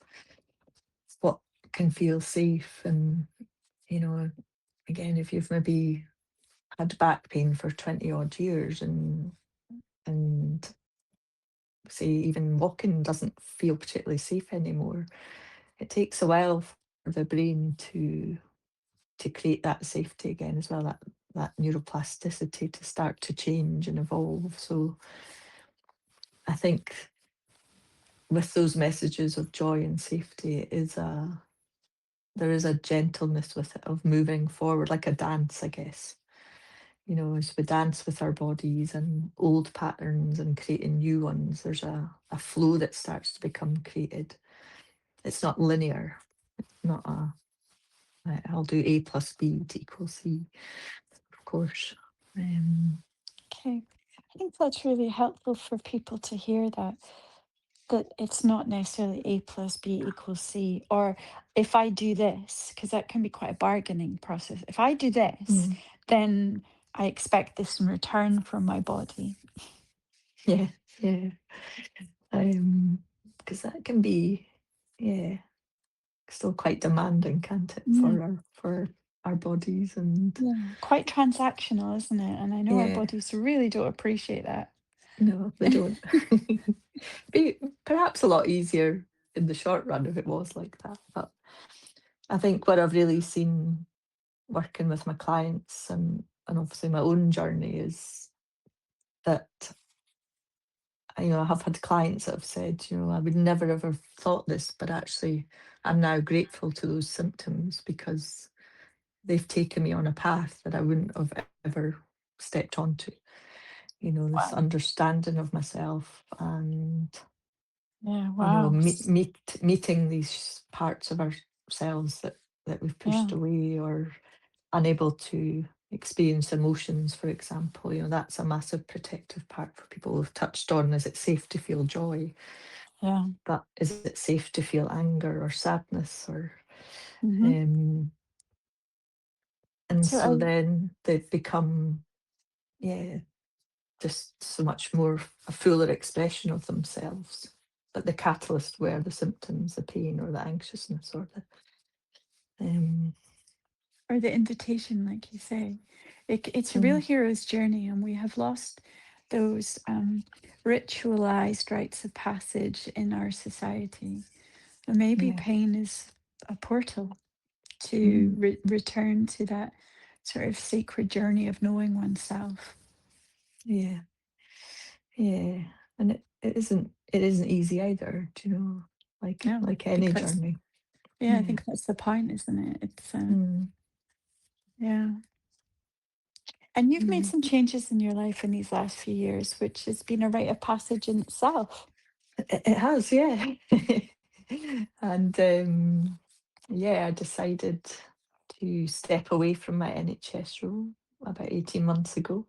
B: what can feel safe. And, you know, again, if you've maybe had back pain for 20 odd years and say even walking doesn't feel particularly safe anymore, it takes a while for the brain to create that safety again as well, that neuroplasticity to start to change and evolve. So I think with those messages of joy and safety, there is a gentleness with it of moving forward, like a dance, I guess. as we dance with our bodies and old patterns and creating new ones, there's a flow that starts to become created. It's not linear, not I'll do A plus B to equal C, of course. Um,
A: Okay. I think that's really helpful for people to hear that it's not necessarily A plus B equals C, or if I do this, because that can be quite a bargaining process. If I do this,
B: mm,
A: then I expect this in return from my body.
B: yeah, yeah. Because that can be, yeah, still quite demanding, can't it,
A: Yeah.
B: for our bodies and
A: Yeah. Quite transactional, isn't it? And I know our
B: yeah,
A: bodies really don't appreciate that.
B: no, they don't. Be perhaps a lot easier in the short run if it was like that. But I think what I've really seen working with my clients and obviously my own journey is that I have had clients that have said, I would never ever thought this, but actually I'm now grateful to those symptoms because they've taken me on a path that I wouldn't have ever stepped onto. This
A: Wow.
B: understanding of myself and
A: Yeah. Wow.
B: meeting these parts of ourselves that we've pushed
A: Yeah.
B: away or unable to experience emotions, for example. That's a massive protective part for people. We've touched on, is it safe to feel joy?
A: Yeah.
B: But is it safe to feel anger or sadness or
A: Hmm.
B: um and
A: So
B: so
A: I,
B: then they've become, yeah, just so much more a fuller expression of themselves. But the catalyst were the symptoms, the pain or the anxiousness or the um
A: or the invitation, like you say, it's a real
B: mm,
A: hero's journey, and we have lost those ritualized rites of passage in our society. And maybe
B: yeah.
A: pain is a portal to
B: Mm,
A: return to that sort of sacred journey of knowing oneself.
B: yeah. Yeah. And it isn't easy either, like
A: Yeah, I
B: like
A: think
B: any
A: that's
B: journey.
A: yeah, I
B: Yeah.
A: think that's the point, isn't it? It's
B: Mm,
A: yeah. And you've made
B: yeah.
A: some changes in your life in these last few years, which has been a rite of passage in itself.
B: It has, yeah. And yeah, I decided to step away from my NHS role about 18 months ago,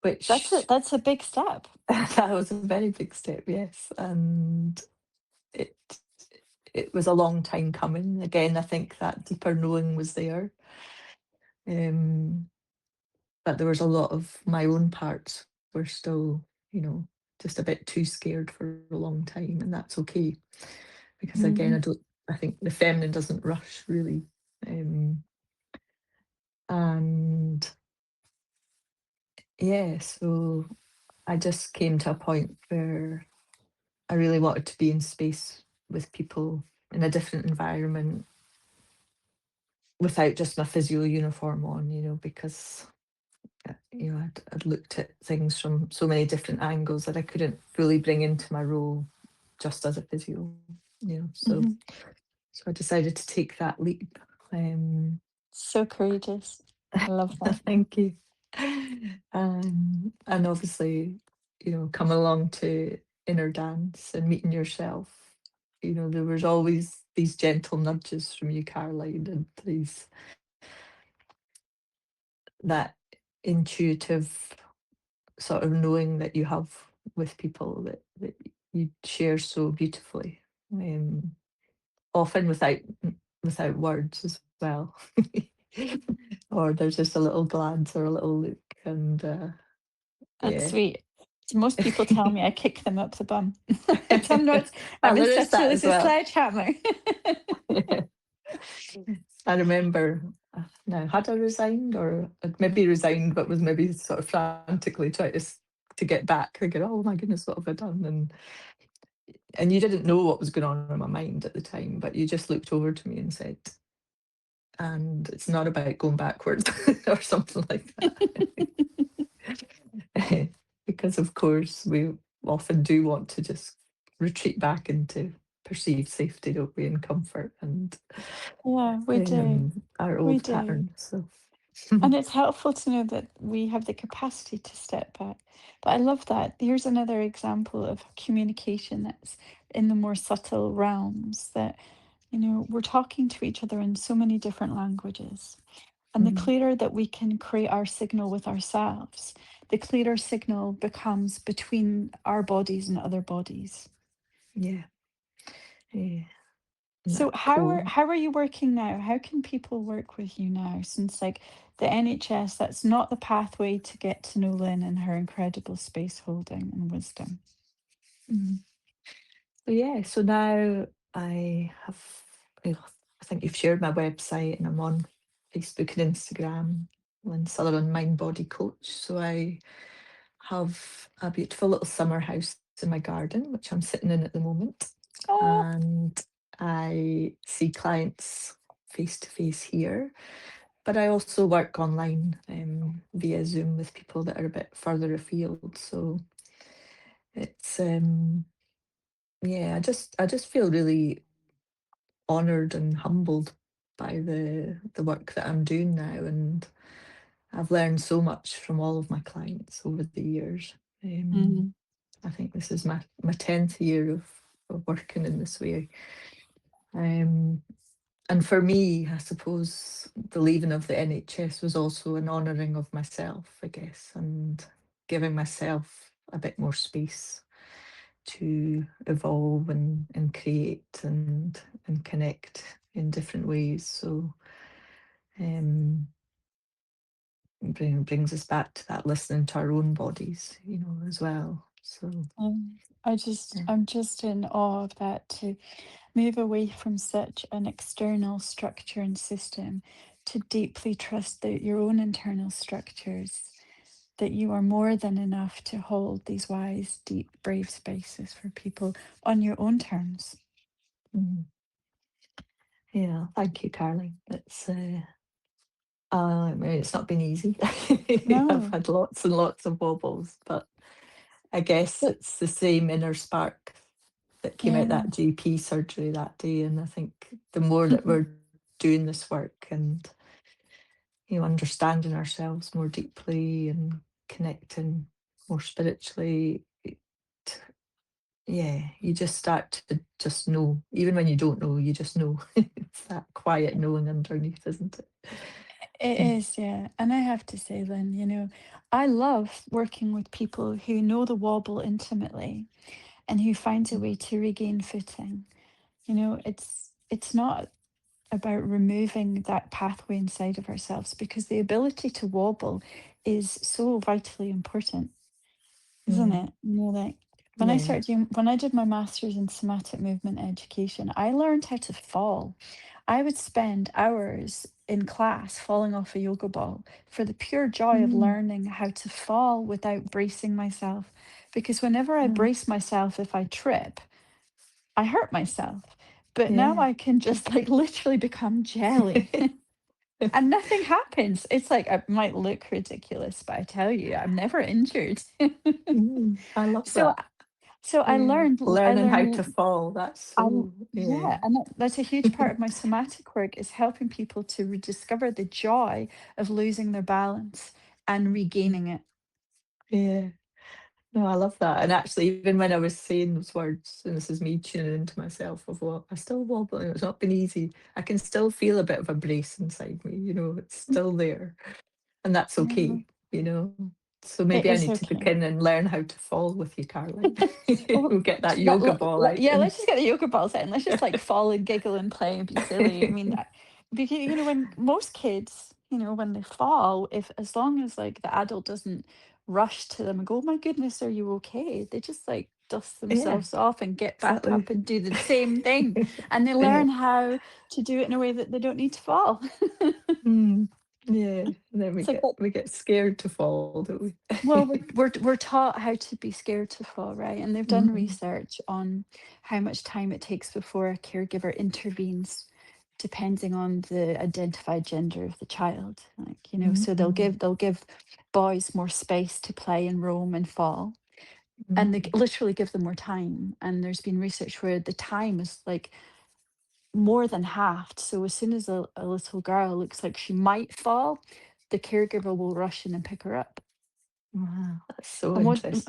B: which
A: That's a big step.
B: that was a very big step, yes. And it it was a long time coming. Again, I think that deeper knowing was there. Um, but there was a lot of my own parts were still, just a bit too scared for a long time, and that's okay. Because again,
A: Hmm.
B: I think the feminine doesn't rush really. Um, and yeah, so I just came to a point where I really wanted to be in space with people in a different environment without just my physio uniform on, because I'd looked at things from so many different angles that I couldn't fully bring into my role just as a physio, so
A: Hmm.
B: I decided to take that leap. Um,
A: So courageous. I love that.
B: Thank you. And obviously, coming along to inner dance and meeting yourself, there was always these gentle nudges from you, Caroline, and that intuitive sort of knowing that you have with people that you share so beautifully, often without words as well. Or there's just a little glance or a little look, and
A: That's
B: yeah.
A: sweet. So most people tell me I kick them up the bum. I'm not.
B: Well,
A: I'm
B: there is that
A: essentially
B: as
A: with a
B: well.
A: sledgehammer.
B: I remember now, had I resigned or maybe resigned, but was maybe sort of frantically trying to get back, thinking, "Oh my goodness, what have I done?" And you didn't know what was going on in my mind at the time, but you just looked over to me and said, "And it's not about going backwards," or something like that. Because of course we often do want to just retreat back into perceived safety, don't we, and comfort and
A: Yeah, we do.
B: our
A: We
B: old
A: do.
B: patterns. So.
A: And it's helpful to know that we have the capacity to step back. But I love that. Here's another example of communication that's in the more subtle realms that, we're talking to each other in so many different languages. And the
B: Mm,
A: clearer that we can create our signal with ourselves, the clearer signal becomes between our bodies and other bodies.
B: yeah, yeah. And
A: So
B: that co.
A: how are you working now? How can people work with you now? Since like the NHS, that's not the pathway to get to know Lynn and her incredible space holding and wisdom.
B: Mm. So yeah, so now you know, I think you've shared my website and I'm on Facebook and Instagram, Lynne Sutherland Mindbody Coach. So I have a beautiful little summer house in my garden, which I'm sitting in at the moment.
A: Oh,
B: And I see clients face to face here, but I also work online via Zoom with people that are a bit further afield. So it's yeah, I just feel really honoured and humbled by the work that I'm doing now, and I've learned so much from all of my clients over the years. Um,
A: mm,
B: I think this is my 10th year of working in this way. Um, and for me, I suppose the leaving of the NHS was also an honouring of myself, I guess, and giving myself a bit more space to evolve and create and connect in different ways. So brings us back to that listening to our own bodies, as well. So yeah.
A: I'm just in awe of that to move away from such an external structure and system to deeply trust that your own internal structures, that you are more than enough to hold these wise, deep, brave spaces for people on your own terms.
B: Mm. Yeah, thank you, Carly. I mean, it's not been easy. I've
A: No,
B: had lots and lots of wobbles, but I guess
A: but
B: it's the same inner spark that came out
A: yeah.
B: that GP surgery that day. And I think the more that we're doing this work and understanding ourselves more deeply and connecting more spiritually, yeah, you just start to just know. Even when you don't know, you just know. It's that quiet knowing underneath, isn't it?
A: It is, yeah. And I have to say, Lynn, I love working with people who know the wobble intimately and who finds a way to regain footing. It's not about removing that pathway inside of ourselves because the ability to wobble is so vitally important, isn't
B: Mm,
A: it? Like
B: yeah.
A: when I did my master's in somatic movement education, I learned how to fall. I would spend hours in class falling off a yoga ball for the pure joy of
B: Mm,
A: learning how to fall without bracing myself. Because whenever I
B: mm,
A: brace myself, if I trip, I hurt myself. But now
B: yeah.
A: I can just like literally become jelly and nothing happens. It's like it might look ridiculous, but I tell you, I'm never injured.
B: I love
A: so
B: that.
A: so
B: Yeah.
A: I
B: Learning how to
A: learned
B: fall. That's
A: yeah,
B: yeah.
A: and that's a huge part of my somatic work is helping people to rediscover the joy of losing their balance and
B: Mm,
A: regaining it.
B: yeah. No, I love that. And actually, even when I was saying those words, and this is me tuning into myself of what I still wobble, it's not been easy. I can still feel a bit of a brace inside me, it's still there. And that's
A: Yeah,
B: okay. So
A: it
B: maybe I
A: is
B: need to book
A: okay.
B: in and learn how to fall with you, Caroline.
A: Well,
B: We'll get that yoga ball out
A: yeah,
B: and
A: let's just get the yoga balls out and let's just like fall and giggle and play and be silly. I mean, because when most kids, when they fall, if as long as like the adult doesn't rush to them and go, "Oh my goodness, are you okay?" They just like dust
B: yeah,
A: themselves off and get back
B: exactly.
A: up and do the same thing, and they
B: Yeah.
A: learn how to do it in a way that they don't need to fall.
B: Mm, yeah. And then we
A: It's like
B: get we get scared to fall, don't we?
A: well, we're taught how to be scared to fall, right? And they've done
B: Mm,
A: research on how much time it takes before a caregiver intervenes, depending on the identified gender of the child. Like, so
B: mm,
A: they'll give boys more space to play and roam and fall, and they
B: mm,
A: literally give them more time. And there's been research where the time is like more than halved. So as soon as a little girl looks like she might fall, the caregiver will rush in and pick her up.
B: Wow, that's so
A: And
B: interesting.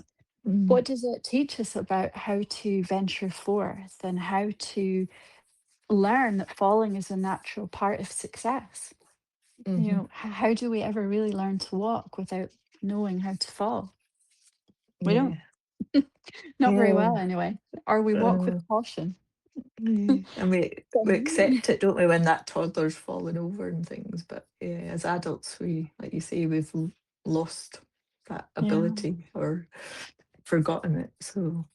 B: Mm,
A: what does it teach us about how to venture forth and how to learn that falling is a natural part of success? You
B: mhm.
A: know, how do we ever really learn to walk without knowing how to fall? We don't.
B: Yeah,
A: Not very well,
B: yeah.
A: anyway. Or we walk with
B: Uh,
A: caution.
B: yeah. And we
A: Um,
B: accept it, don't we, when that toddler's falling over and things. But yeah, as adults, we, like you say, we've lost that
A: Yeah,
B: ability or forgotten it. So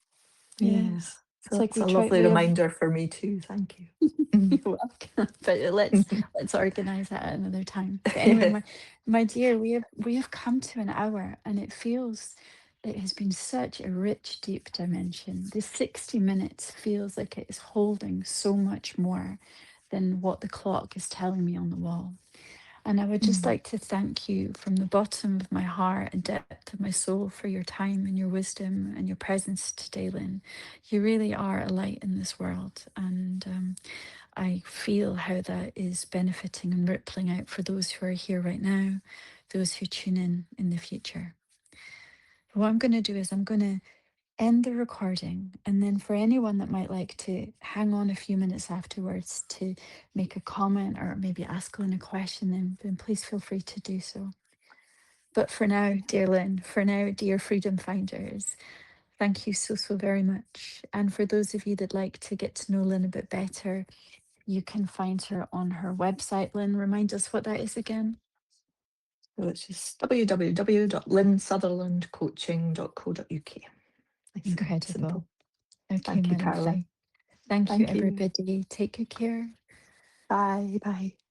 B: yeah,
A: yes.
B: so
A: It's like
B: that's
A: we
B: a
A: try
B: lovely
A: we have
B: reminder for me too. Thank you.
A: you're welcome. But let's organize that at another time. But anyway,
B: Yeah.
A: my dear, we have come to an hour and it has been such a rich, deep dimension. The 60 minutes feels like it is holding so much more than what the clock is telling me on the wall. And I would just
B: Mm,
A: like to thank you from the bottom of my heart and depth of my soul for your time and your wisdom and your presence today, Lynn. You really are a light in this world. And I feel how that is benefiting and rippling out for those who are here right now, those who tune in the future. What I'm going to do is I'm going to end the recording. And then for anyone that might like to hang on a few minutes afterwards to make a comment or maybe ask Lynn a question, then please feel free to do so. But for now, dear Lynn, for now, dear Freedom Finders, thank you so, so very much. And for those of you that like to get to know Lynn a bit better, you can find her on her website. Lynn, remind us what that is again.
B: so it's just www.lynnSutherlandcoaching.co.uk. Nice and
A: Incredible.
B: simple.
A: Okay,
B: Thank you,
A: my lovely.
B: Carolyn.
A: Thank you,
B: Thank you.
A: everybody. Take good care.
B: Bye. Bye.